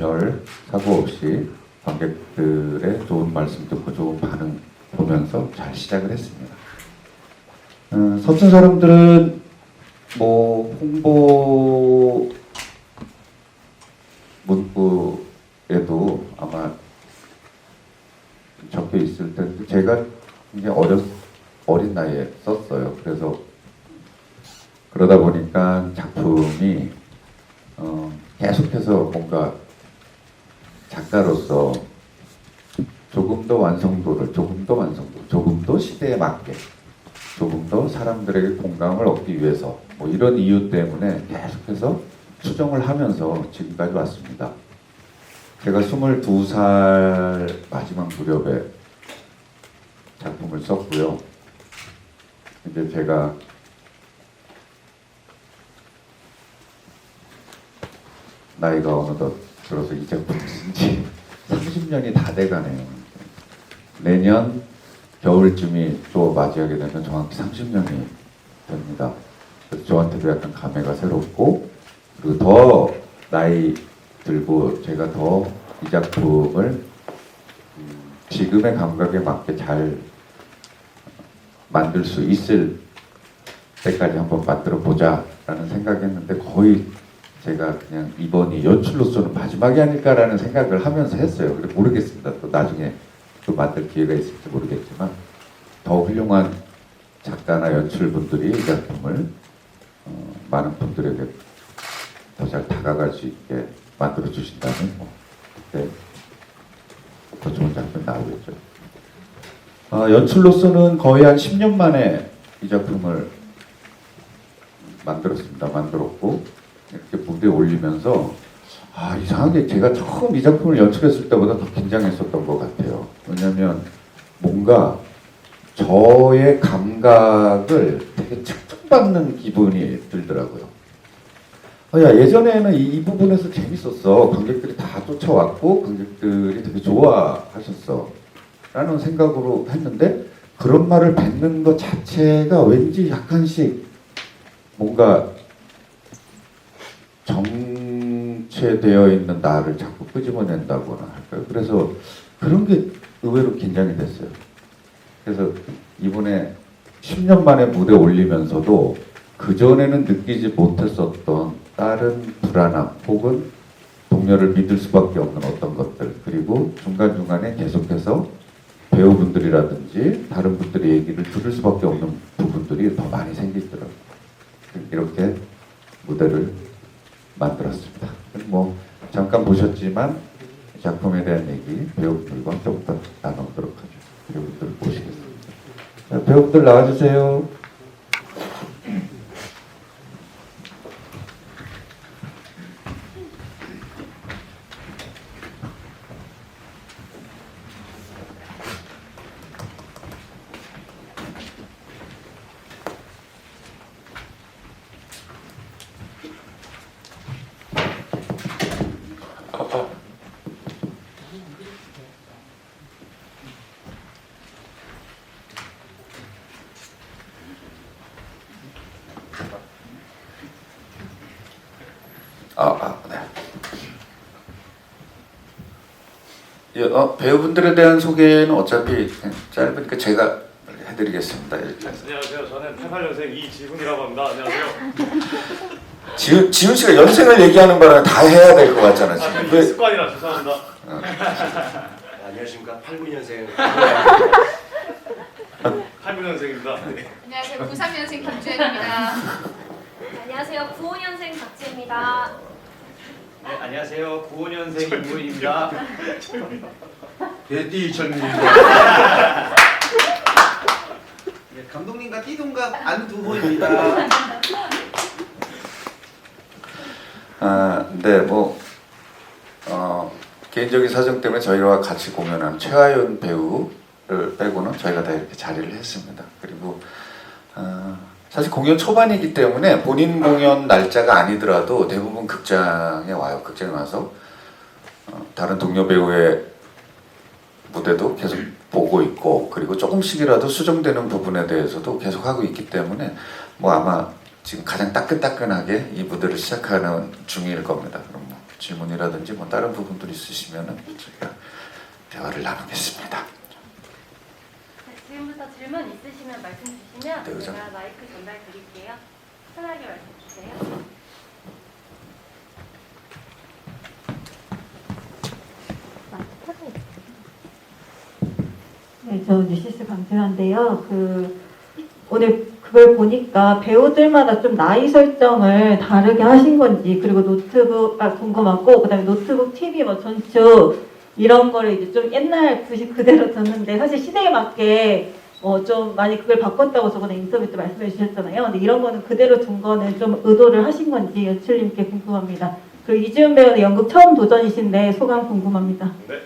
별 사고 없이 관객들의 좋은 말씀 듣고 좋은 반응 보면서 잘 시작을 했습니다. 서툰 사람들은 뭐 홍보 문구에도 아마 적혀 있을 텐데 제가 굉장히 어린 나이에 썼어요. 그래서 그러다 보니까 작품이 계속해서 뭔가 작가로서 조금 더 시대에 맞게, 조금 더 사람들에게 공감을 얻기 위해서 뭐 이런 이유 때문에 계속해서 수정을 하면서 지금까지 왔습니다. 제가 22살 마지막 무렵에 작품을 썼고요. 이제 제가 나이가 어느덧 들어서 이 작품 쓴 지 30년이 다 돼가네요. 내년 겨울쯤이 또 맞이하게 되면 정확히 30년이 됩니다. 그래서 저한테도 약간 감회가 새롭고, 그리고 더 나이 들고 제가 더 이 작품을 지금의 감각에 맞게 잘 만들 수 있을 때까지 한번 만들어 보자 라는 생각했는데, 거의 제가 그냥 이번이 연출로서는 마지막이 아닐까라는 생각을 하면서 했어요. 그래 모르겠습니다. 또 나중에 또 만들 기회가 있을지 모르겠지만, 더 훌륭한 작가나 연출분들이 이 작품을 많은 분들에게 더 잘 다가갈 수 있게 만들어 주신다면 그때 더 좋은 작품이 나오겠죠. 연출로서는 거의 한 10년 만에 이 작품을 만들었고, 이렇게 무대에 올리면서 이상하게 제가 처음 이 작품을 연출했을 때보다 더 긴장했었던 것 같아요. 왜냐하면 뭔가 저의 감각을 되게 측정받는 기분이 들더라고요. 예전에는 이 부분에서 재밌었어. 관객들이 다 쫓아왔고 관객들이 되게 좋아하셨어 라는 생각으로 했는데, 그런 말을 뱉는 것 자체가 왠지 약간씩 뭔가 정체되어 있는 나를 자꾸 끄집어낸다거나 할까요? 그래서 그런 게 의외로 긴장이 됐어요. 그래서 이번에 10년 만에 무대 올리면서도 그전에는 느끼지 못했었던 다른 불안함 혹은 동료를 믿을 수밖에 없는 어떤 것들, 그리고 중간중간에 계속해서 배우분들이라든지 다른 분들의 얘기를 들을 수밖에 없는 부분들이 더 많이 생기더라고요. 이렇게 무대를 만들었습니다. 뭐 잠깐 보셨지만 작품에 대한 얘기 배우분들과 조금 더 나눠보도록 하죠. 배우분들 모시겠습니다. 자, 배우분들 나와주세요. 네. 배우분들에 대한 소개는 어차피 짧으니까 제가 해드리겠습니다. 안녕하세요. 저는 88년생 이지훈이라고 합니다. 안녕하세요. 지훈 씨가 연생을 얘기하는 바람에 다 해야 될 것 같잖아 지금. 이게 습관이라 죄송합니다. 안녕하십니까. 89년생 89년생입니다. 네. 안녕하세요. 93년생 김주현입니다. 안녕하세요. 95년생 박지입니다. 네, 안녕하세요. 95년생 임무입니다. 베티 이천입니다. 네, 감독님과 띠동갑 안두호입니다. 네, 개인적인 사정 때문에 저희와 같이 공연한 최하윤 배우를 빼고는 저희가 다 이렇게 자리를 했습니다. 그리고 사실 공연 초반이기 때문에 본인 공연 날짜가 아니더라도 대부분 극장에 와요. 극장에 와서 다른 동료 배우의 무대도 계속 보고 있고, 그리고 조금씩이라도 수정되는 부분에 대해서도 계속 하고 있기 때문에 아마 지금 가장 따끈따끈하게 이 무대를 시작하는 중일 겁니다. 그럼 질문이라든지 뭐 다른 부분들 있으시면은 저희가 대화를 나누겠습니다. 네, 지금부터 질문 있으시면 말씀 주시면 네, 의장. 제가 마이크 전달 드릴게요. 편하게 말씀 주세요. 네, 저 뉴시스 강진아인데요. 오늘 그걸 보니까 배우들마다 좀 나이 설정을 다르게 하신 건지, 그리고 노트북, 궁금하고, 그 다음에 노트북, TV, 뭐 전축, 이런 거를 이제 좀 옛날 구식 그대로 뒀는데, 사실 시대에 맞게 좀 많이 그걸 바꿨다고 저번에 인터뷰 때 말씀해 주셨잖아요. 근데 이런 거는 그대로 둔 거는 좀 의도를 하신 건지 연출님께 궁금합니다. 그리고 이지훈 배우는 연극 처음 도전이신데 소감 궁금합니다. 네.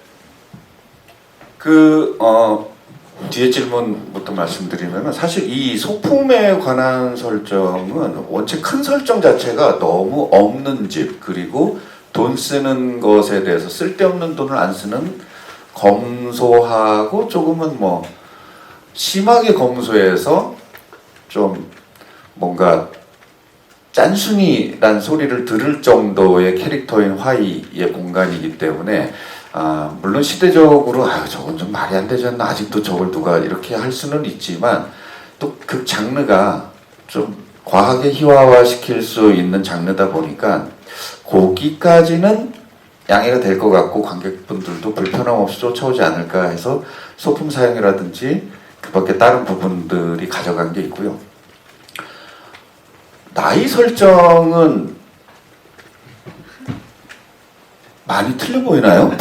뒤에 질문부터 말씀드리면 사실 이 소품에 관한 설정은 원체 큰 설정 자체가 너무 없는 집, 그리고 돈 쓰는 것에 대해서 쓸데없는 돈을 안 쓰는 검소하고 조금은 뭐 심하게 검소해서 좀 뭔가 짠순이란 소리를 들을 정도의 캐릭터인 화이의 공간이기 때문에 물론 시대적으로 저건 좀 말이 안 되지 않나, 아직도 저걸 누가 이렇게 할 수는 있지만 또 그 장르가 좀 과하게 희화화시킬 수 있는 장르다 보니까 거기까지는 양해가 될 것 같고 관객분들도 불편함 없이 쫓아오지 않을까 해서 소품 사용이라든지 그 밖에 다른 부분들이 가져간 게 있고요. 나이 설정은 많이 틀려 보이나요?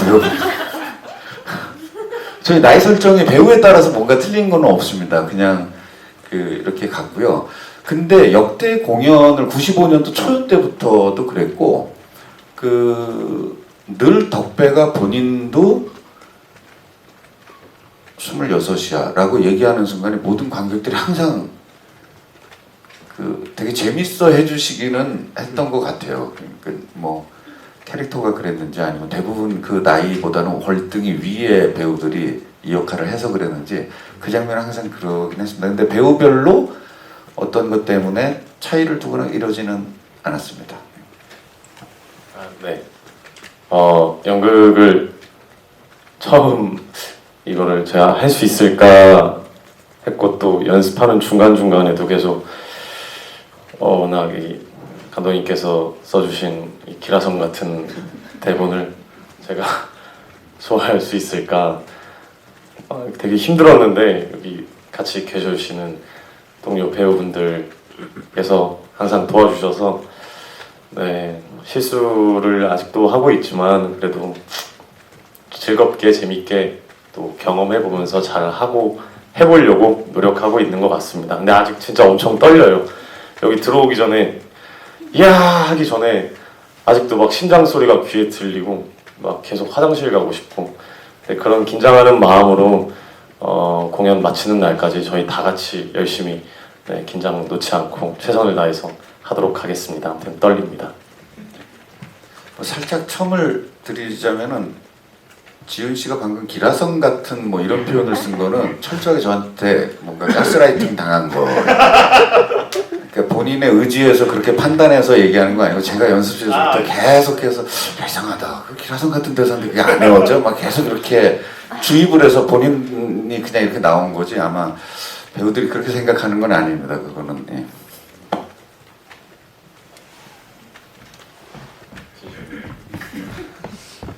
저희 나이 설정이 배우에 따라서 뭔가 틀린 건 없습니다. 그냥 이렇게 갔고요. 근데 역대 공연을 95년도 초연 때부터도 그랬고, 늘 덕배가 본인도 26이야 라고 얘기하는 순간에 모든 관객들이 항상 되게 재밌어 해주시기는 했던 것 같아요. 그러니까 뭐 캐릭터가 그랬는지 아니면 대부분 그 나이보다는 월등히 위의 배우들이 이 역할을 해서 그랬는지 그 장면은 항상 그러긴 했습니다. 근데 배우별로 어떤 것 때문에 차이를 두거나 이러지는 않았습니다. 네. 연극을 처음 이거를 제가 할 수 있을까 했고 또 연습하는 중간중간에도 계속 워낙 이 감독님께서 써주신 이 기라성 같은 대본을 제가 소화할 수 있을까 되게 힘들었는데 여기 같이 계셔주시는 동료 배우분들께서 항상 도와주셔서 네, 실수를 아직도 하고 있지만 그래도 즐겁게 재밌게 또 경험해보면서 잘 하고 해보려고 노력하고 있는 것 같습니다. 근데 아직 진짜 엄청 떨려요. 여기 들어오기 전에 이야 하기 전에 아직도 막 심장 소리가 귀에 들리고 막 계속 화장실 가고 싶고 네, 그런 긴장하는 마음으로 공연 마치는 날까지 저희 다 같이 열심히 네, 긴장 놓지 않고 최선을 다해서 하도록 하겠습니다. 아무튼 떨립니다. 살짝 첨을 드리자면은 지훈 씨가 방금 기라성 같은 뭐 이런 표현을 쓴 거는 철저하게 저한테 뭔가 가스라이팅 당한 거. 그러니까 본인의 의지에서 그렇게 판단해서 얘기하는 거 아니고 제가 연습실에서부터 계속해서 이상하다. 그 기라성 같은 대사인데 그게 안 외워져? 막 계속 이렇게 주입을 해서 본인이 그냥 이렇게 나온 거지. 아마 배우들이 그렇게 생각하는 건 아닙니다. 그거는. 예.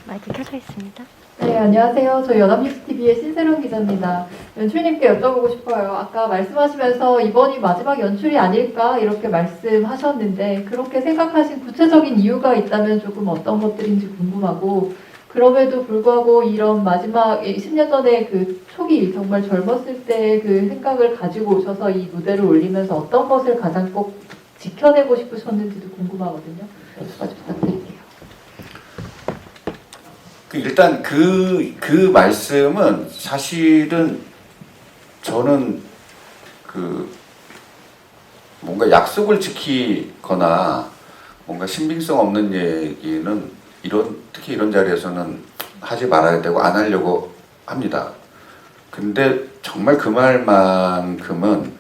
마이크 켜져 있습니다. 네, 안녕하세요. 저희 연합뉴스TV의 신세롬 기자입니다. 연출님께 여쭤보고 싶어요. 아까 말씀하시면서 이번이 마지막 연출이 아닐까 이렇게 말씀하셨는데 그렇게 생각하신 구체적인 이유가 있다면 조금 어떤 것들인지 궁금하고, 그럼에도 불구하고 이런 마지막 10년 전에 그 초기 정말 젊었을 때 그 생각을 가지고 오셔서 이 무대를 올리면서 어떤 것을 가장 꼭 지켜내고 싶으셨는지도 궁금하거든요. 여기까지 부탁드릴게요. 일단 그 말씀은 사실은 저는 뭔가 약속을 지키거나 뭔가 신빙성 없는 얘기는 특히 이런 자리에서는 하지 말아야 되고 안 하려고 합니다. 근데 정말 그 말만큼은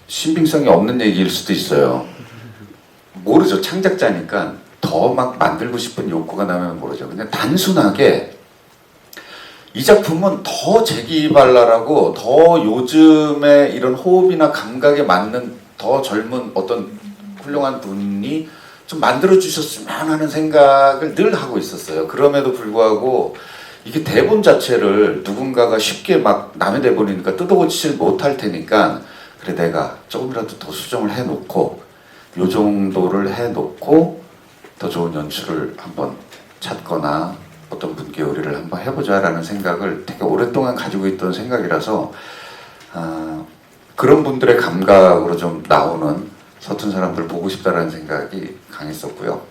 신빙성이 없는 얘기일 수도 있어요. 모르죠. 창작자니까 더 막 만들고 싶은 욕구가 나면 모르죠. 그냥 단순하게 이 작품은 더 재기발랄하고 더 요즘의 이런 호흡이나 감각에 맞는 더 젊은 어떤 훌륭한 분이 좀 만들어 주셨으면 하는 생각을 늘 하고 있었어요. 그럼에도 불구하고 이게 대본 자체를 누군가가 쉽게 막 남의 대본이니까 뜯어고치질 못할 테니까 그래 내가 조금이라도 더 수정을 해놓고 요 정도를 해놓고 더 좋은 연출을 한번 찾거나 어떤 분께 의뢰를 한번 해보자라는 생각을 되게 오랫동안 가지고 있던 생각이라서 그런 분들의 감각으로 좀 나오는 서툰 사람들 보고 싶다라는 생각이 강했었고요.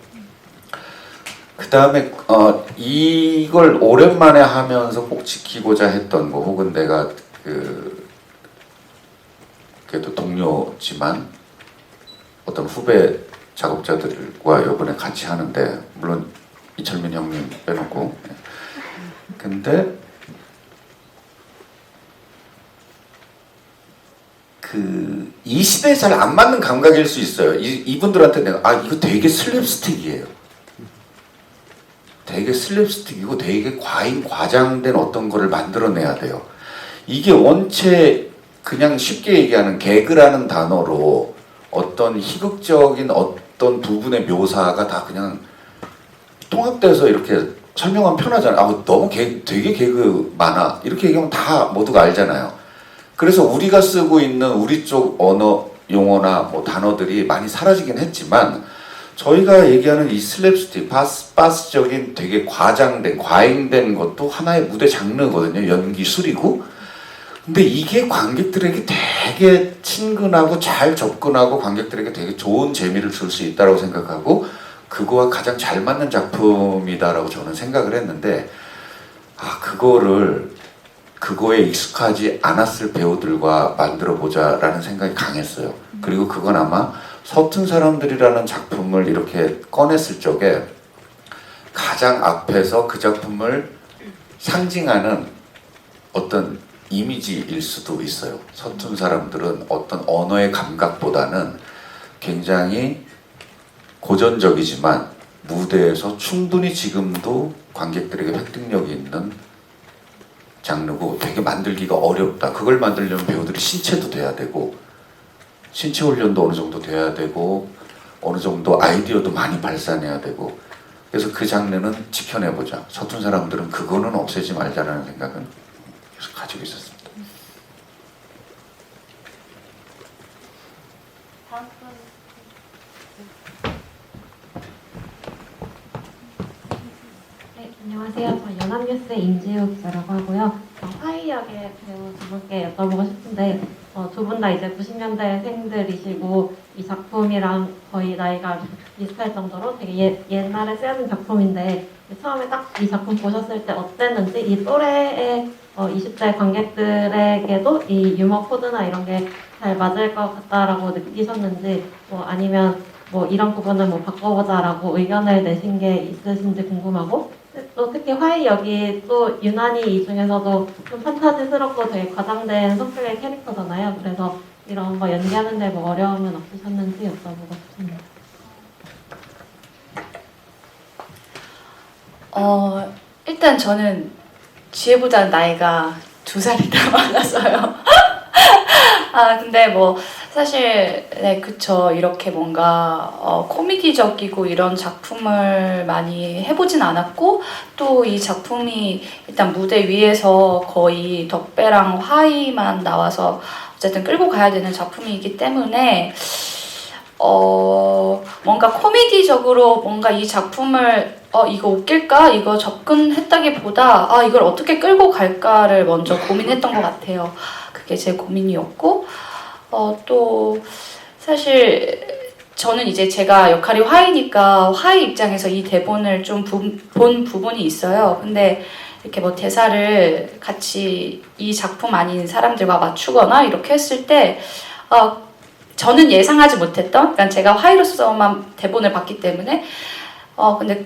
그 다음에 이걸 오랜만에 하면서 꼭 지키고자 했던 거 혹은 내가 그래도 동료지만 어떤 후배 작업자들과 이번에 같이 하는데 물론 이철민 형님 빼놓고 근데 이 시대에 잘 안 맞는 감각일 수 있어요. 이분들한테 내가 이거 되게 슬랩스틱이에요. 되게 슬랩스틱이고 되게 과장된 어떤 거를 만들어내야 돼요. 이게 원체 그냥 쉽게 얘기하는 개그라는 단어로 어떤 희극적인 어떤 부분의 묘사가 다 그냥 통합돼서 이렇게 설명하면 편하잖아요. 너무 되게 개그 많아. 이렇게 얘기하면 다 모두가 알잖아요. 그래서 우리가 쓰고 있는 우리 쪽 언어 용어나 뭐 단어들이 많이 사라지긴 했지만 저희가 얘기하는 이 슬랩스틱, 바스적인 되게 과잉된 것도 하나의 무대 장르거든요. 연기술이고. 근데 이게 관객들에게 되게 친근하고 잘 접근하고 관객들에게 되게 좋은 재미를 줄 수 있다고 생각하고 그거와 가장 잘 맞는 작품이다라고 저는 생각을 했는데 그거에 익숙하지 않았을 배우들과 만들어보자라는 생각이 강했어요. 그리고 그건 아마 서툰 사람들이라는 작품을 이렇게 꺼냈을 적에 가장 앞에서 그 작품을 상징하는 어떤 이미지일 수도 있어요. 서툰 사람들은 어떤 언어의 감각보다는 굉장히 고전적이지만 무대에서 충분히 지금도 관객들에게 획득력이 있는 장르고 되게 만들기가 어렵다. 그걸 만들려면 배우들이 신체도 돼야 되고 신체 훈련도 어느 정도 돼야 되고 어느 정도 아이디어도 많이 발산해야 되고 그래서 그 장르는 지켜내보자. 서툰 사람들은 그거는 없애지 말자라는 생각은 계속 가지고 있었습니다. 다음 분. 네, 안녕하세요. 저 연합뉴스의 임지우 기자라고 하고요. 화이 역의 배우 두 분께 여쭤보고 싶은데 두 분 다 이제 90년대생들이시고 이 작품이랑 거의 나이가 비슷할 정도로 되게 옛날에 쓰여진 작품인데 처음에 딱 이 작품 보셨을 때 어땠는지 이 또래의 20대 관객들에게도 이 유머 코드나 이런 게 잘 맞을 것 같다라고 느끼셨는지 아니면 이런 부분은 바꿔보자라고 의견을 내신 게 있으신지 궁금하고 또 특히 화이 역이 또 유난히 이 중에서도 좀 판타지스럽고 되게 과장된 성격의 캐릭터잖아요. 그래서 이런 거 연기하는데 어려움은 없으셨는지 여쭤보고 싶습니다. 일단 저는 지혜보다는 나이가 2살이 더 많았어요. 근데 사실 네 그쵸 이렇게 뭔가 코미디적이고 이런 작품을 많이 해보진 않았고 또 이 작품이 일단 무대 위에서 거의 덕배랑 화이만 나와서 어쨌든 끌고 가야 되는 작품이기 때문에 뭔가 코미디적으로 뭔가 이 작품을 이거 웃길까? 이거 접근했다기보다 이걸 어떻게 끌고 갈까를 먼저 고민했던 것 같아요. 그게 제 고민이었고 또 사실 저는 이제 제가 역할이 화이니까 화이 입장에서 이 대본을 좀 본 부분이 있어요. 근데 이렇게 대사를 같이 이 작품 아닌 사람들과 맞추거나 이렇게 했을 때 저는 예상하지 못했던 그러니까 제가 화이로서만 대본을 봤기 때문에 근데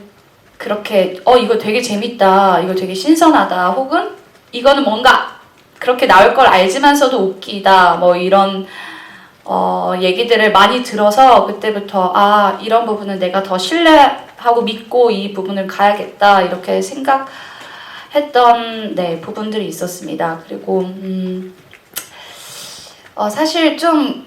그렇게 이거 되게 재밌다 이거 되게 신선하다 혹은 이거는 뭔가 그렇게 나올 걸 알지만서도 웃기다 이런 얘기들을 많이 들어서 그때부터 아 이런 부분은 내가 더 신뢰하고 믿고 이 부분을 가야겠다 이렇게 생각했던 네, 부분들이 있었습니다. 그리고 사실 좀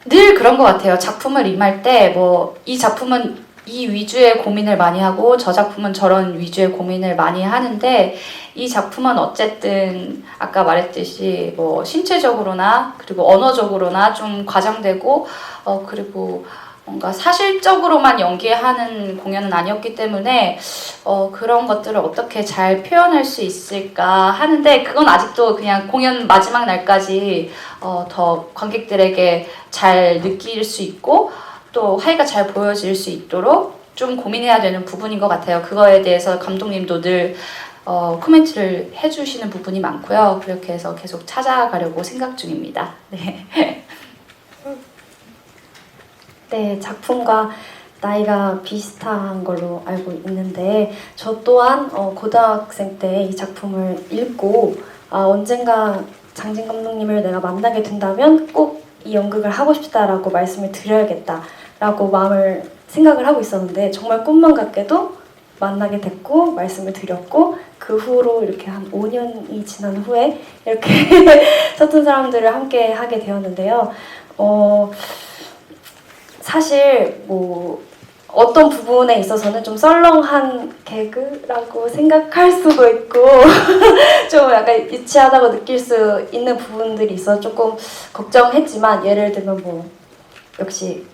늘 그런 것 같아요. 작품을 임할 때 뭐 이 작품은 이 위주의 고민을 많이 하고 저 작품은 저런 위주의 고민을 많이 하는데 이 작품은 어쨌든 아까 말했듯이 뭐 신체적으로나 그리고 언어적으로나 좀 과장되고 그리고 뭔가 사실적으로만 연기하는 공연은 아니었기 때문에 그런 것들을 어떻게 잘 표현할 수 있을까 하는데 그건 아직도 그냥 공연 마지막 날까지 더 관객들에게 잘 느낄 수 있고 또 화이가 잘 보여질 수 있도록 좀 고민해야 되는 부분인 것 같아요. 그거에 대해서 감독님도 늘 코멘트를 해주시는 부분이 많고요. 그렇게 해서 계속 찾아가려고 생각 중입니다. 네. 네, 작품과 나이가 비슷한 걸로 알고 있는데 저 또한 고등학생 때 이 작품을 읽고 언젠가 장진 감독님을 내가 만나게 된다면 꼭 이 연극을 하고 싶다라고 말씀을 드려야겠다라고 생각을 하고 있었는데 정말 꿈만 같게도 만나게 됐고 말씀을 드렸고 그 후로 이렇게 한 5년이 지난 후에 이렇게 서툰 사람들을 함께 하게 되었는데요. 사실 뭐 어떤 부분에 있어서는 좀 썰렁한 개그라고 생각할 수도 있고 좀 약간 유치하다고 느낄 수 있는 부분들이 있어 조금 걱정했지만 예를 들면 뭐 역시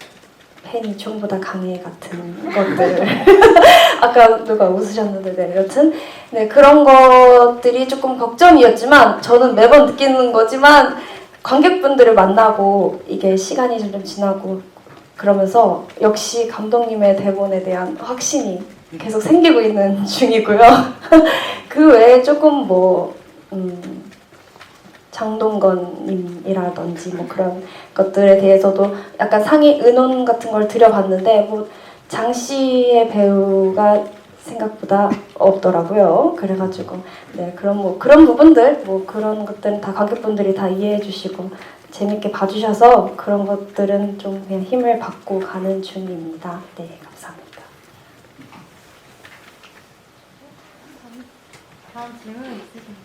팬이 총보다 강해 같은 것들 아까 누가 웃으셨는데 네, 여튼 네, 그런 것들이 조금 걱정이었지만 저는 매번 느끼는 거지만 관객분들을 만나고 이게 시간이 점점 지나고 그러면서 역시 감독님의 대본에 대한 확신이 계속 생기고 있는 중이고요. 그 외에 조금 뭐 장동건님이라든지 뭐 그런 것들에 대해서도 약간 상위 의논 같은 걸 드려봤는데 뭐 장씨의 배우가 생각보다 없더라고요. 그래가지고 네 그런 부분들 뭐 그런 것들은 다 관객분들이 다 이해해주시고. 재밌게 봐주셔서 그런 것들은 좀 그냥 힘을 받고 가는 중입니다. 네, 감사합니다. 다음 질문 있으신가요?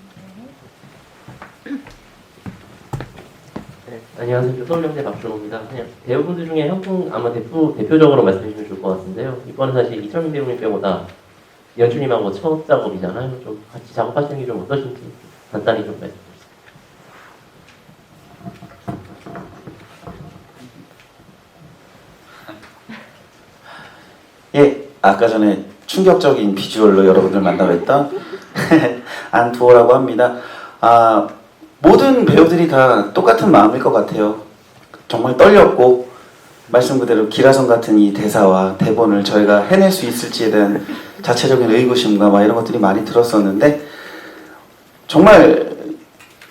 네, 안녕하세요. 서울명대 박준호입니다. 그냥 배우분들 중에 한 분 아마 대표적으로 말씀해주시면 좋을 것 같은데요. 이번은 사실 이철민 배우님 빼고다 연출님하고 첫 작업이잖아요. 좀 같이 작업하시는 게 좀 어떠신지 간단히 좀 말씀해 주세요. 예, 아까 전에 충격적인 비주얼로 여러분들 만나뵀던 안두호라고 합니다. 모든 배우들이 다 똑같은 마음일 것 같아요. 정말 떨렸고 말씀 그대로 기라성 같은 이 대사와 대본을 저희가 해낼 수 있을지에 대한 자체적인 의구심과 막 이런 것들이 많이 들었었는데 정말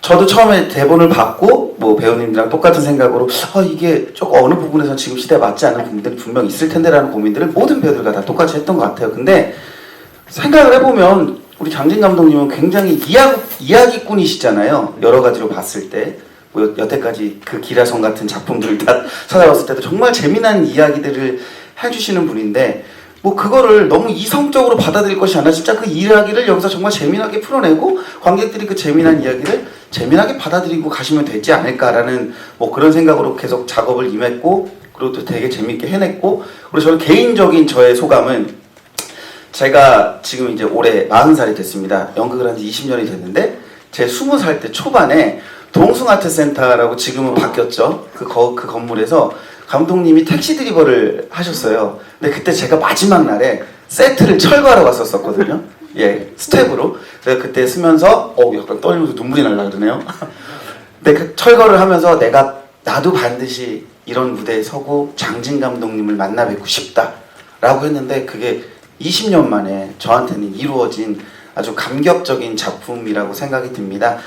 저도 처음에 대본을 받고 뭐 배우님들이랑 똑같은 생각으로 이게 조금 어느 부분에서 지금 시대에 맞지 않는 부분들이 분명 있을 텐데 라는 고민들을 모든 배우들과 다 똑같이 했던 것 같아요. 근데 생각을 해보면 우리 장진 감독님은 굉장히 이야기꾼이시잖아요. 여러 가지로 봤을 때 뭐 여태까지 그 기라성 같은 작품들을 다 찾아봤을 때도 정말 재미난 이야기들을 해주시는 분인데 뭐 그거를 너무 이성적으로 받아들일 것이 아니라 진짜 그 이야기를 여기서 정말 재미나게 풀어내고 관객들이 그 재미난 이야기를 재미나게 받아들이고 가시면 되지 않을까라는 뭐 그런 생각으로 계속 작업을 임했고 그리고 또 되게 재밌게 해냈고 그리고 저는 개인적인 저의 소감은 제가 지금 이제 올해 40살이 됐습니다. 연극을 한 지 20년이 됐는데 제 20살 때 초반에 동숭아트센터라고 지금은 바뀌었죠. 그 건물에서 감독님이 택시 드리버를 하셨어요. 근데 그때 제가 마지막 날에 세트를 철거하러 갔었거든요. 예, 스텝으로. 그래서 그때 쓰면서 약간 떨리면서 눈물이 날라 그러네요. 근데 그 철거를 하면서 나도 반드시 이런 무대에 서고 장진 감독님을 만나 뵙고 싶다라고 했는데 그게 20년 만에 저한테는 이루어진 아주 감격적인 작품이라고 생각이 듭니다.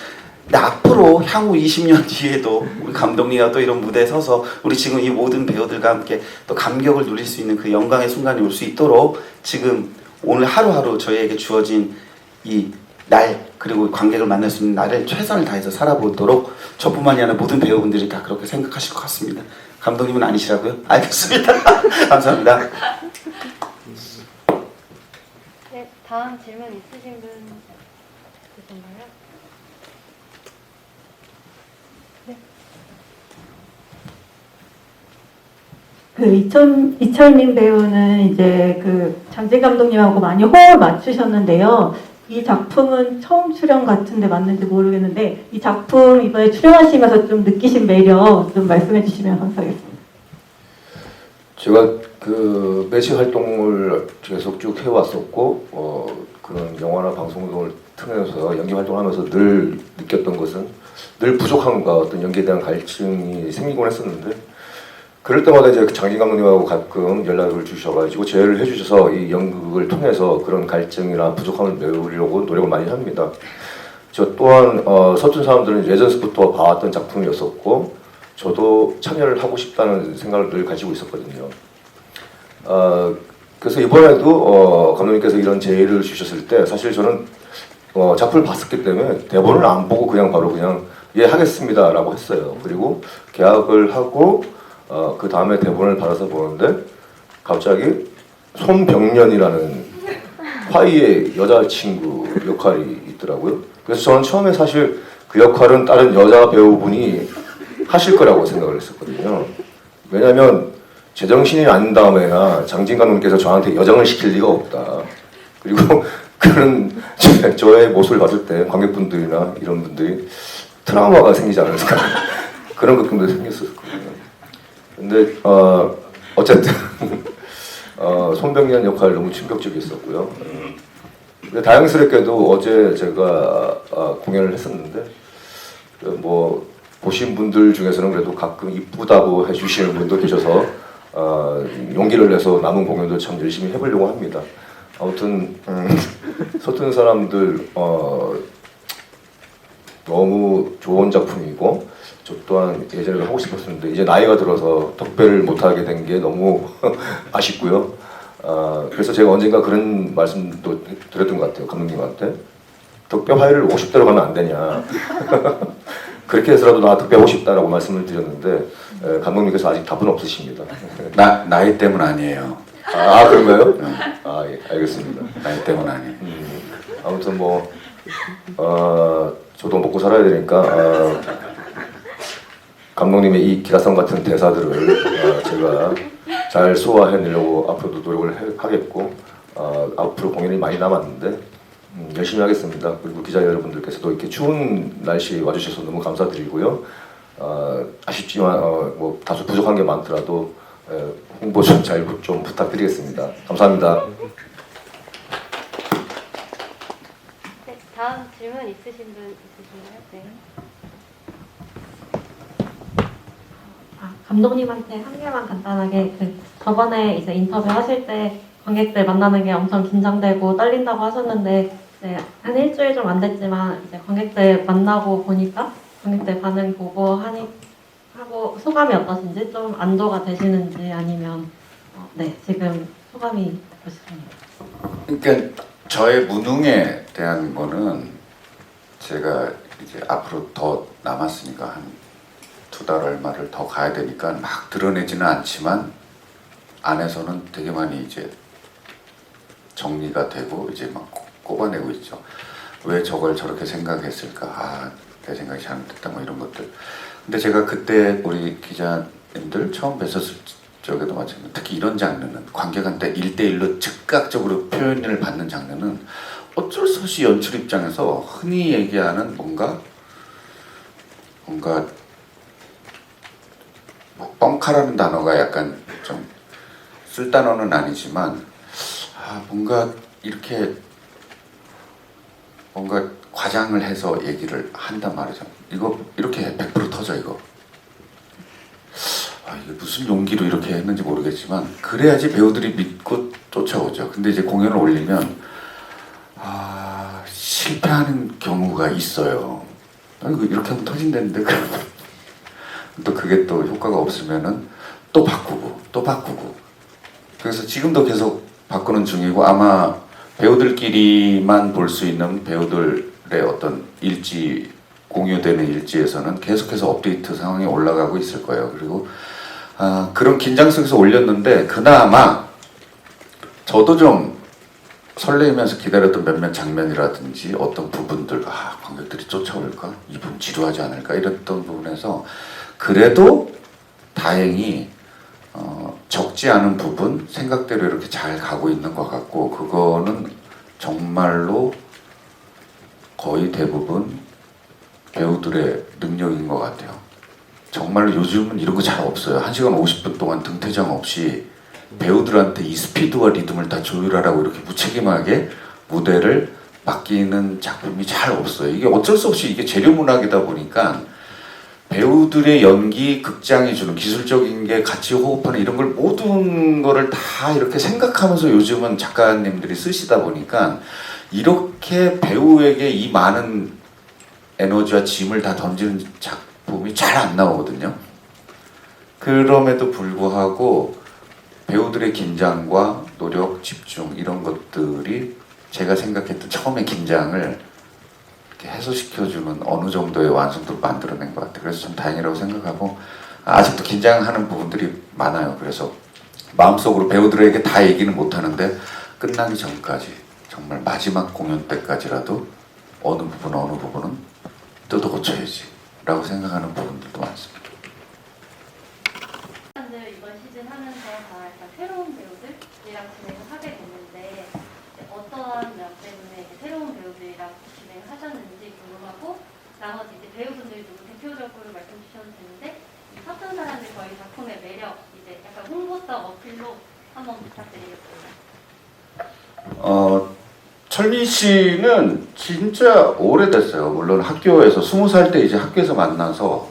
근데 앞으로 향후 20년 뒤에도 우리 감독님과 또 이런 무대에 서서 우리 지금 이 모든 배우들과 함께 또 감격을 누릴 수 있는 그 영광의 순간이 올 수 있도록 지금 오늘 하루하루 저희에게 주어진 이 날 그리고 관객을 만날 수 있는 날을 최선을 다해서 살아보도록 저뿐만이 아니라 모든 배우분들이 다 그렇게 생각하실 것 같습니다. 감독님은 아니시라고요? 알겠습니다. 감사합니다. 네, 다음 질문 있으신 분 계신가요? 이철민 배우는 이제 그 장진 감독님하고 많이 호흡을 맞추셨는데요. 이 작품은 처음 출연 같은데 맞는지 모르겠는데 이 작품 이번에 출연하시면서 좀 느끼신 매력 좀 말씀해 주시면 감사하겠습니다. 제가 그 매시 활동을 계속 쭉 해왔었고 그런 영화나 방송을 통해서 연기 활동을 하면서 늘 느꼈던 것은 늘 부족함과 어떤 연기에 대한 갈증이 생기곤 했었는데 그럴 때마다 이제 장진 감독님하고 가끔 연락을 주셔가지고 제의를 해주셔서 이 연극을 통해서 그런 갈증이나 부족함을 메우려고 노력을 많이 합니다. 저 또한 서툰 사람들은 예전부터 봐왔던 작품이었었고 저도 참여를 하고 싶다는 생각을 늘 가지고 있었거든요. 그래서 이번에도 감독님께서 이런 제의를 주셨을 때 사실 저는 작품을 봤었기 때문에 대본을 안 보고 그냥 바로 그냥 예 하겠습니다라고 했어요. 그리고 계약을 하고 그 다음에 대본을 받아서 보는데 갑자기 손병년이라는 화이의 여자친구 역할이 있더라고요. 그래서 저는 처음에 사실 그 역할은 다른 여자 배우분이 하실 거라고 생각을 했었거든요. 왜냐면 제정신이 아닌 다음에야 장진 감독님께서 저한테 여정을 시킬 리가 없다. 그리고 그런 저의 모습을 봤을 때 관객분들이나 이런 분들이 트라우마가 생기지 않을까 그런 걱정도 생겼었거든요. 근데 어쨌든 손병년 역할 너무 충격적이었었고요. 근데 다행스럽게도 어제 제가 공연을 했었는데 뭐 보신 분들 중에서는 그래도 가끔 이쁘다고 해주시는 분도 계셔서 용기를 내서 남은 공연도 참 열심히 해보려고 합니다. 아무튼 서툰 사람들 너무 좋은 작품이고 저 또한 예전에 하고 싶었었는데 이제 나이가 들어서 덕배를 못하게 된 게 너무 아쉽고요. 그래서 제가 언젠가 그런 말씀도 드렸던 것 같아요. 감독님한테. 덕배 화해를 50대로 가면 안 되냐. 그렇게 해서라도 나 덕배 하고 싶다라고 말씀을 드렸는데 감독님께서 아직 답은 없으십니다. 나이 때문 아니에요. 아 그런가요? 아 예, 알겠습니다. 나이 때문 아니에요. 아무튼 뭐 저도 먹고 살아야 되니까 감독님의 이 기라성 같은 대사들을 제가 잘 소화해내려고 앞으로도 노력을 하겠고 앞으로 공연이 많이 남았는데 열심히 하겠습니다. 그리고 기자 여러분들께서도 이렇게 추운 날씨에 와주셔서 너무 감사드리고요. 아쉽지만 뭐 다소 부족한 게 많더라도 홍보 좀 잘 좀 부탁드리겠습니다. 감사합니다. 네, 다음 질문 있으신 분 있으신가요? 네. 감독님한테 한 개만 간단하게 저번에 이제 인터뷰 하실 때 관객들 만나는 게 엄청 긴장되고 떨린다고 하셨는데 이제 한 일주일 좀 안 됐지만 이제 관객들 만나고 보니까 관객들 반응 보고 하고 소감이 어떠신지 좀 안도가 되시는지 아니면 네 지금 소감이 어떠십니까? 그러니까 저의 무능에 대한 거는 제가 이제 앞으로 더 남았으니까 한 2달 얼마를 더 가야 되니까 막 드러내지는 않지만 안에서는 되게 많이 이제 정리가 되고 이제 막 꼽아내고 있죠. 왜 저걸 저렇게 생각했을까? 내 생각이 잘못됐다 뭐 이런 것들. 근데 제가 그때 우리 기자님들 처음 뵀었을 적에도 마찬가지로 특히 이런 장르는 관객한테 1대1로 즉각적으로 표현을 받는 장르는 어쩔 수 없이 연출 입장에서 흔히 얘기하는 뭔가 뻥카라는 단어가 약간 좀 쓸 단어는 아니지만 뭔가 이렇게 뭔가 과장을 해서 얘기를 한단 말이죠. 이거 이렇게 100% 터져 이거. 이게 무슨 용기로 이렇게 했는지 모르겠지만 그래야지 배우들이 믿고 쫓아오죠. 근데 이제 공연을 올리면 실패하는 경우가 있어요. 이거 이렇게 하면 터진다는데 또 그게 또 효과가 없으면은 또 바꾸고 그래서 지금도 계속 바꾸는 중이고 아마 배우들끼리만 볼 수 있는 배우들의 어떤 일지, 공유되는 일지에서는 계속해서 업데이트 상황이 올라가고 있을 거예요. 그리고 그런 긴장 속에서 올렸는데 그나마 저도 좀 설레이면서 기다렸던 몇몇 장면이라든지 어떤 부분들, 관객들이 쫓아올까? 이분 지루하지 않을까? 이랬던 부분에서 그래도 다행히 적지 않은 부분, 생각대로 이렇게 잘 가고 있는 것 같고, 그거는 정말로 거의 대부분 배우들의 능력인 것 같아요. 정말로 요즘은 이런 거 잘 없어요. 1시간 50분 동안 등퇴장 없이 배우들한테 이 스피드와 리듬을 다 조율하라고 이렇게 무책임하게 무대를 맡기는 작품이 잘 없어요. 이게 어쩔 수 없이 이게 재료문학이다 보니까 배우들의 연기, 극장이 주는 기술적인 게 같이 호흡하는 이런 걸 모든 거를 다 이렇게 생각하면서 요즘은 작가님들이 쓰시다 보니까 이렇게 배우에게 이 많은 에너지와 짐을 다 던지는 작품이 잘 안 나오거든요. 그럼에도 불구하고 배우들의 긴장과 노력, 집중 이런 것들이 제가 생각했던 처음에 긴장을 이렇게 해소시켜주는 어느 정도의 완성도를 만들어낸 것 같아요. 그래서 좀 다행이라고 생각하고 아직도 긴장하는 부분들이 많아요. 그래서 마음속으로 배우들에게 다 얘기는 못하는데 끝나기 전까지 정말 마지막 공연 때까지라도 어느 부분은 뜯어 고쳐야지 라고 생각하는 부분들도 많습니다. 이번 시즌 하면서 다 약간 새로운 배우들이랑 진행을 하게 됐는데 어떠한 면 때문에 새로운 배우들이랑 진행을 하셨는지 궁금하고, 나머지 이제 배우분들도 대표적으로 말씀 주셔도 되는데 이 섰던 사람들 저희 작품의 매력, 이제 약간 홍보성 어필로 한번 부탁드리겠습니다. 철민 씨는 진짜 오래됐어요. 물론 학교에서 20살 때 이제 학교에서 만나서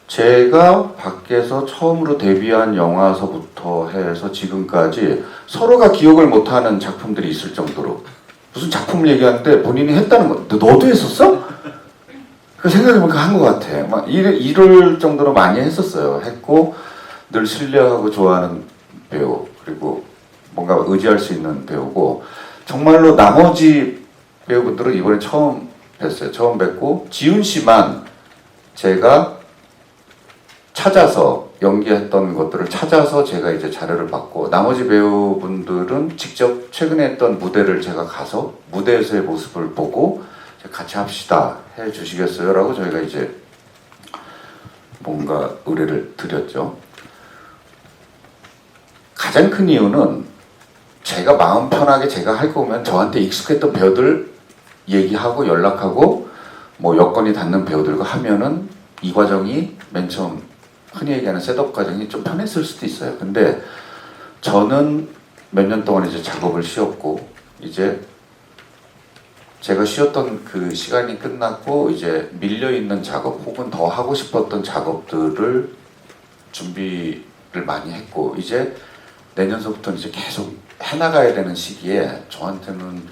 제가 밖에서 처음으로 데뷔한 영화서부터 해서 지금까지 서로가 기억을 못하는 작품들이 있을 정도로 무슨 작품을 얘기하는데 본인이 했다는 거, 너도 했었어? 그 생각해보니까 한 것 같아. 막 이럴 정도로 많이 했었어요. 했고 늘 신뢰하고 좋아하는 배우, 그리고 뭔가 의지할 수 있는 배우고, 정말로 나머지 배우분들은 이번에 처음 뵀어요. 처음 뵙고 지훈 씨만 제가 찾아서 연기했던 것들을 찾아서 제가 이제 자료를 받고, 나머지 배우분들은 직접 최근에 했던 무대를 제가 가서 무대에서의 모습을 보고 같이 합시다 해 주시겠어요? 라고 저희가 이제 뭔가 의뢰를 드렸죠. 가장 큰 이유는 제가 마음 편하게 제가 할 거면 저한테 익숙했던 배우들 얘기하고 연락하고 뭐 여건이 닿는 배우들과 하면은 이 과정이 맨 처음 흔히 얘기하는 셋업 과정이 좀 편했을 수도 있어요. 근데 저는 몇 년 동안 이제 작업을 쉬었고, 이제 제가 쉬었던 그 시간이 끝났고 이제 밀려있는 작업 혹은 더 하고 싶었던 작업들을 준비를 많이 했고, 이제 내년서부터는 이제 계속 해나가야 되는 시기에 저한테는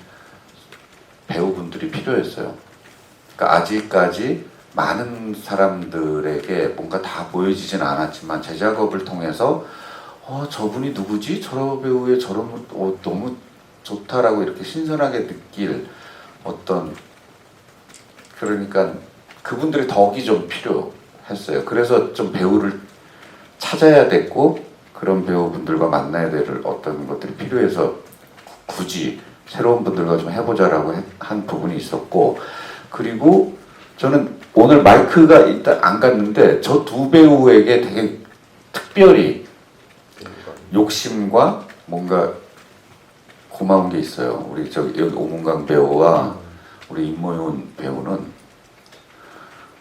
배우분들이 필요했어요. 그러니까 아직까지 많은 사람들에게 뭔가 다 보여지진 않았지만 제 작업을 통해서 저분이 누구지? 저 배우의 저런 너무 좋다라고 이렇게 신선하게 느낄 어떤, 그러니까 그분들의 덕이 좀 필요했어요. 그래서 좀 배우를 찾아야 됐고, 그런 배우분들과 만나야 될 어떤 것들이 필요해서 굳이 새로운 분들과 좀 해보자라고 한 부분이 있었고, 그리고 저는 오늘 마이크가 일단 안 갔는데 저 두 배우에게 되게 특별히 욕심과 뭔가 고마운 게 있어요. 우리 여기 오문강 배우와 우리 임모윤 배우는,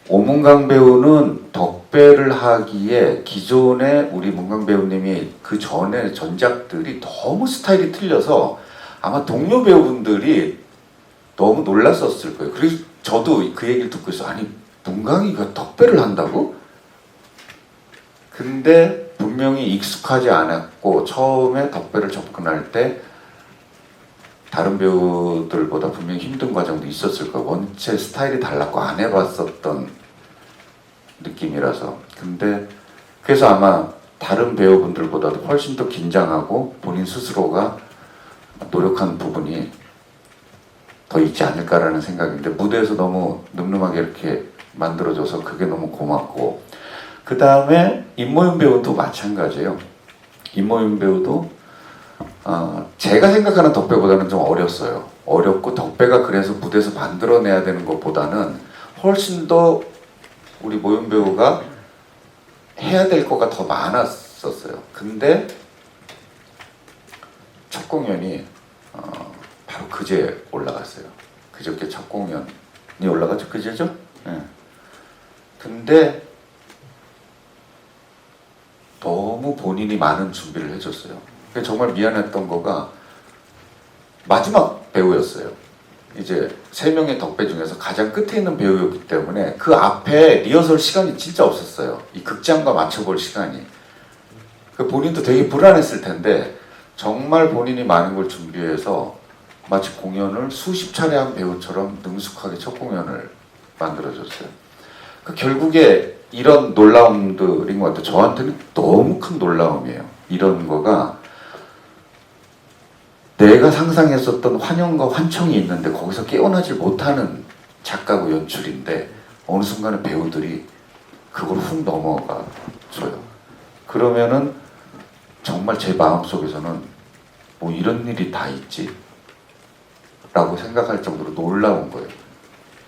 오문강 배우는 덕배를 하기에 기존에 우리 문강 배우님이 그 전에 전작들이 너무 스타일이 틀려서 아마 동료 배우분들이 너무 놀랐었을 거예요. 그래서 저도 그 얘기를 듣고 있어. 아니 문강이가 덕배를 한다고? 근데 분명히 익숙하지 않았고 처음에 덕배를 접근할 때 다른 배우들보다 분명히 힘든 과정도 있었을 거예요. 원체 스타일이 달랐고 안 해봤었던 느낌이라서. 근데 그래서 아마 다른 배우분들보다도 훨씬 더 긴장하고 본인 스스로가 노력한 부분이 더 있지 않을까라는 생각인데 무대에서 너무 늠름하게 이렇게 만들어줘서 그게 너무 고맙고 그 다음에 임모윤 배우도 마찬가지예요. 임모윤 배우도 제가 생각하는 덕배보다는 좀 어렸어요. 어렵고 덕배가 그래서 무대에서 만들어내야 되는 것보다는 훨씬 더 우리 모윤 배우가 해야 될 거가 더 많았었어요. 근데 첫 공연이 바로 그제 올라갔어요. 그저께 첫 공연이 올라갔죠? 그제죠? 네. 근데 너무 본인이 많은 준비를 해줬어요. 정말 미안했던 거가 마지막 배우였어요. 이제 3명의 덕배 중에서 가장 끝에 있는 배우였기 때문에 그 앞에 리허설 시간이 진짜 없었어요. 이 극장과 맞춰볼 시간이. 그 본인도 되게 불안했을 텐데 정말 본인이 많은 걸 준비해서 마치 공연을 수십 차례 한 배우처럼 능숙하게 첫 공연을 만들어줬어요. 결국에 이런 놀라움들인 것 같아요. 저한테는 너무 큰 놀라움이에요. 이런 거가 내가 상상했었던 환영과 환청이 있는데 거기서 깨어나질 못하는 작가고 연출인데 어느 순간에 배우들이 그걸 훅 넘어가 줘요. 그러면은 정말 제 마음속에서는 뭐 이런 일이 다 있지? 라고 생각할 정도로 놀라운 거예요.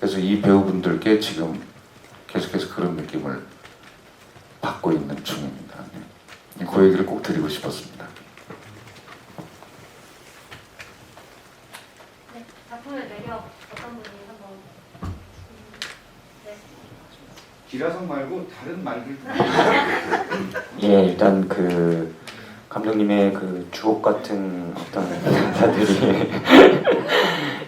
그래서 이 배우분들께 지금 계속해서 그런 느낌을 받고 있는 중입니다. 그 얘기를 꼭 드리고 싶었습니다. 네, 작품의 매력 어떤 분이 한번 네. 기라성 말고 다른 말들 예, 일단 그 감독님의 그 주옥 같은 어떤 대사들이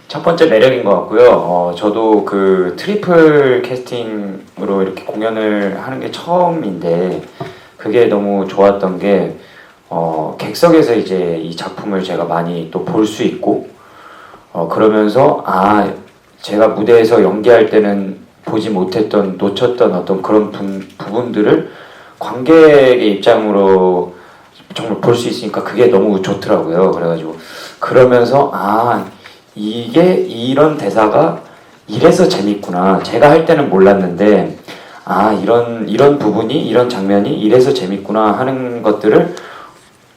첫 번째 매력인 것 같고요. 저도 그 트리플 캐스팅으로 이렇게 공연을 하는 게 처음인데 그게 너무 좋았던 게 객석에서 이제 이 작품을 제가 많이 또 볼 수 있고 그러면서 제가 무대에서 연기할 때는 보지 못했던 놓쳤던 어떤 그런 부분들을 관객의 입장으로 정말 볼 수 있으니까 그게 너무 좋더라고요. 그래가지고 그러면서 이게 이런 대사가 이래서 재밌구나. 제가 할 때는 몰랐는데 이런 부분이 이런 장면이 이래서 재밌구나 하는 것들을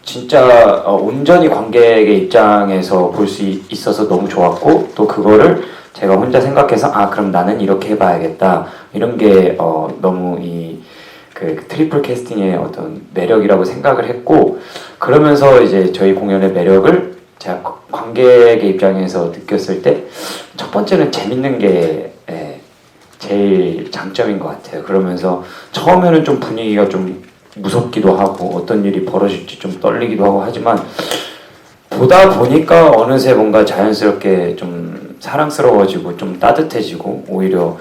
진짜 온전히 관객의 입장에서 볼 수 있어서 너무 좋았고 또 그거를 제가 혼자 생각해서 그럼 나는 이렇게 해봐야겠다 이런 게 너무 그 트리플 캐스팅의 어떤 매력이라고 생각을 했고 그러면서 이제 저희 공연의 매력을 제가 관객의 입장에서 느꼈을 때 첫 번째는 재밌는 게 제일 장점인 것 같아요. 그러면서 처음에는 좀 분위기가 좀 무섭기도 하고 어떤 일이 벌어질지 좀 떨리기도 하고 하지만 보다 보니까 어느새 뭔가 자연스럽게 좀 사랑스러워지고 좀 따뜻해지고 오히려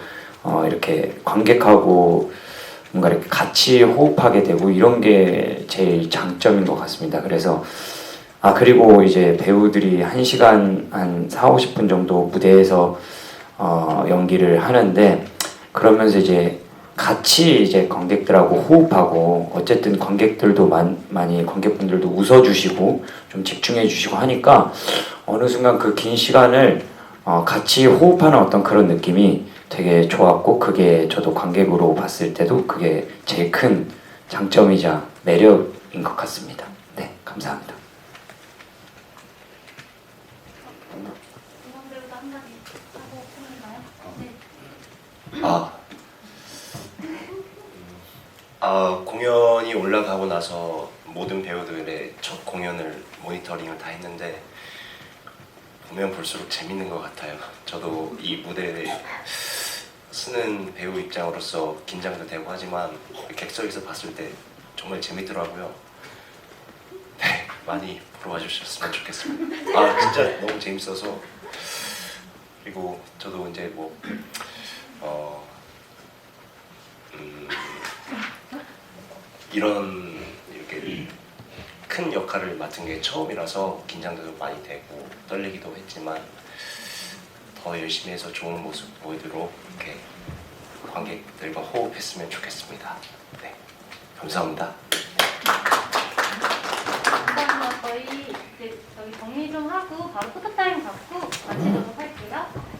이렇게 관객하고 뭔가 이렇게 같이 호흡하게 되고 이런 게 제일 장점인 것 같습니다. 그래서 그리고 이제 배우들이 1시간 한 40-50분 정도 무대에서 연기를 하는데 그러면서 이제 같이 이제 관객들하고 호흡하고 어쨌든 관객들도 많이 관객분들도 웃어주시고 좀 집중해주시고 하니까 어느 순간 그 긴 시간을 같이 호흡하는 어떤 그런 느낌이 되게 좋았고 그게 저도 관객으로 봤을 때도 그게 제일 큰 장점이자 매력인 것 같습니다. 네, 감사합니다. 이번 배우도 한마디 하고 끝날까요? 네. 공연이 올라가고 나서 모든 배우들의 첫 공연을 모니터링을 다 했는데 보면 볼수록 재밌는 것 같아요. 저도 이 무대를 쓰는 배우 입장으로서 긴장도 되고 하지만 객석에서 봤을 때 정말 재밌더라고요. 네, 많이 보러 와주셨으면 좋겠습니다. 진짜 너무 재밌어서 그리고 저도 이제 이런 이렇게 큰 역할을 맡은 게 처음이라서 긴장도 좀 많이 되고 떨리기도 했지만 더 열심히 해서 좋은 모습 보이도록 이렇게 관객들과 호흡했으면 좋겠습니다. 네, 감사합니다. 감사합니다. 저희 이제 정리 좀 하고 바로 포토타임 갖고 마치도록 할게요. 있고요.